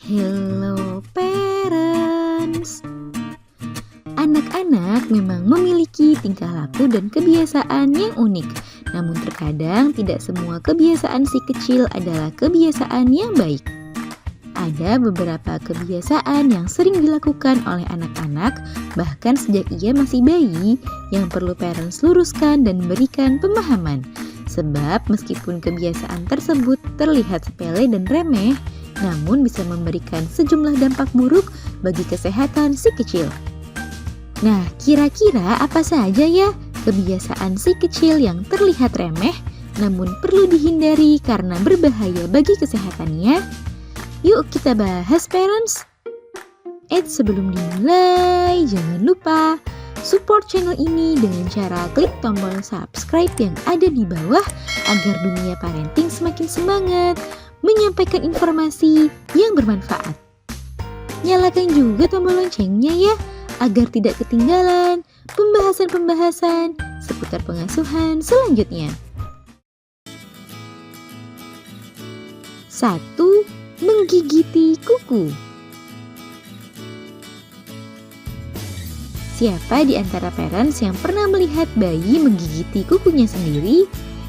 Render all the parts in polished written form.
Hello parents. Anak-anak memang memiliki tingkah laku dan kebiasaan yang unik. Namun terkadang tidak semua kebiasaan si kecil adalah kebiasaan yang baik. Ada beberapa kebiasaan yang sering dilakukan oleh anak-anak bahkan sejak ia masih bayi yang perlu parents luruskan dan berikan pemahaman. Sebab meskipun kebiasaan tersebut terlihat sepele dan remeh, namun bisa memberikan sejumlah dampak buruk bagi kesehatan si kecil. Nah, kira-kira apa saja ya kebiasaan si kecil yang terlihat remeh namun perlu dihindari karena berbahaya bagi kesehatannya? Yuk kita bahas parents. Sebelum dimulai, jangan lupa support channel ini dengan cara klik tombol subscribe yang ada di bawah agar dunia parenting semakin semangat menyampaikan informasi yang bermanfaat. Nyalakan juga tombol loncengnya ya, agar tidak ketinggalan pembahasan-pembahasan seputar pengasuhan selanjutnya. 1. Menggigiti kuku. Siapa di antara parents yang pernah melihat bayi menggigiti kukunya sendiri?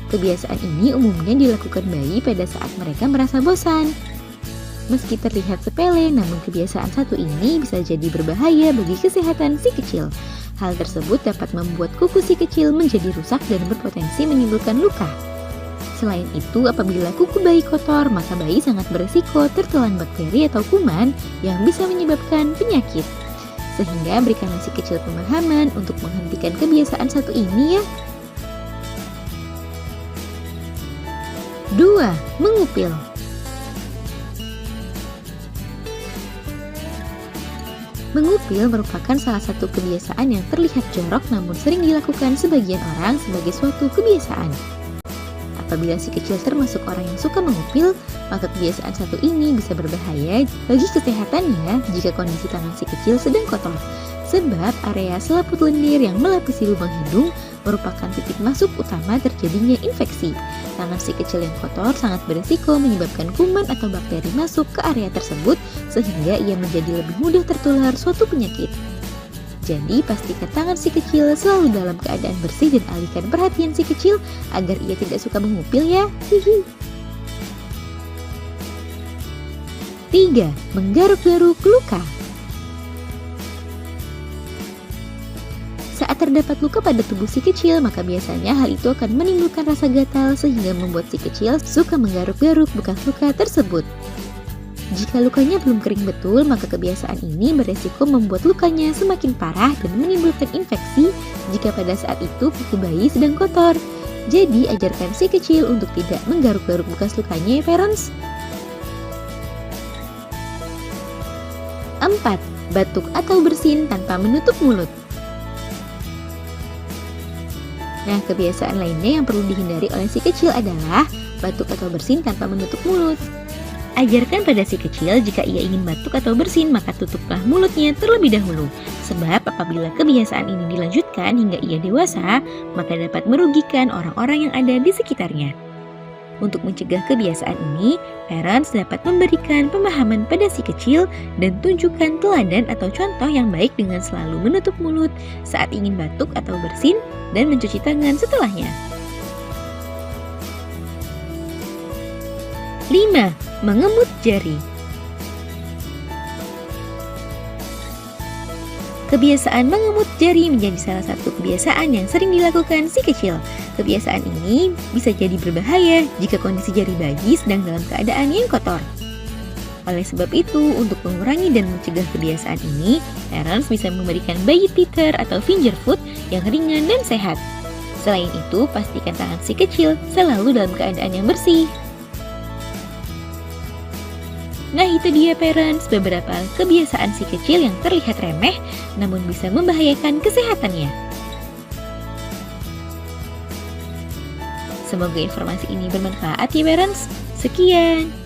Kebiasaan ini umumnya dilakukan bayi pada saat mereka merasa bosan. Meski terlihat sepele, namun kebiasaan satu ini bisa jadi berbahaya bagi kesehatan si kecil. Hal tersebut dapat membuat kuku si kecil menjadi rusak dan berpotensi menimbulkan luka. Selain itu, apabila kuku bayi kotor, maka bayi sangat berisiko tertelan bakteri atau kuman yang bisa menyebabkan penyakit. Sehingga berikanlah si kecil pemahaman untuk menghentikan kebiasaan satu ini ya. 2. Mengupil. Mengupil merupakan salah satu kebiasaan yang terlihat jorok namun sering dilakukan sebagian orang sebagai suatu kebiasaan. Apabila si kecil termasuk orang yang suka mengupil, maka kebiasaan satu ini bisa berbahaya bagi kesehatannya jika kondisi tangan si kecil sedang kotor. Sebab area selaput lendir yang melapisi lubang hidung merupakan titik masuk utama terjadinya infeksi. Tangan si kecil yang kotor sangat berisiko menyebabkan kuman atau bakteri masuk ke area tersebut sehingga ia menjadi lebih mudah tertular suatu penyakit. Jadi pastikan tangan si kecil selalu dalam keadaan bersih dan alihkan perhatian si kecil agar ia tidak suka mengupil ya. 3. Menggaruk-garuk luka. Saat terdapat luka pada tubuh si kecil, maka biasanya hal itu akan menimbulkan rasa gatal sehingga membuat si kecil suka menggaruk-garuk bekas luka tersebut. Jika lukanya belum kering betul, maka kebiasaan ini beresiko membuat lukanya semakin parah dan menimbulkan infeksi jika pada saat itu kuku bayi sedang kotor. Jadi, ajarkan si kecil untuk tidak menggaruk-garuk bekas lukanya ya parents. 4. Batuk atau bersin tanpa menutup mulut. Nah, kebiasaan lainnya yang perlu dihindari oleh si kecil adalah batuk atau bersin tanpa menutup mulut. Ajarkan pada si kecil jika ia ingin batuk atau bersin, maka tutuplah mulutnya terlebih dahulu. Sebab apabila kebiasaan ini dilanjutkan hingga ia dewasa, maka dapat merugikan orang-orang yang ada di sekitarnya. Untuk mencegah kebiasaan ini, parents dapat memberikan pemahaman pada si kecil dan tunjukkan teladan atau contoh yang baik dengan selalu menutup mulut saat ingin batuk atau bersin dan mencuci tangan setelahnya. 5. Mengemut jari. Kebiasaan mengemut jari menjadi salah satu kebiasaan yang sering dilakukan si kecil. Kebiasaan ini bisa jadi berbahaya jika kondisi jari bayi sedang dalam keadaan yang kotor. Oleh sebab itu, untuk mengurangi dan mencegah kebiasaan ini, parents bisa memberikan bayi teether atau finger food yang ringan dan sehat. Selain itu, pastikan tangan si kecil selalu dalam keadaan yang bersih. Nah, itu dia parents, beberapa kebiasaan si kecil yang terlihat remeh namun bisa membahayakan kesehatannya. Semoga informasi ini bermanfaat ya parents. Sekian.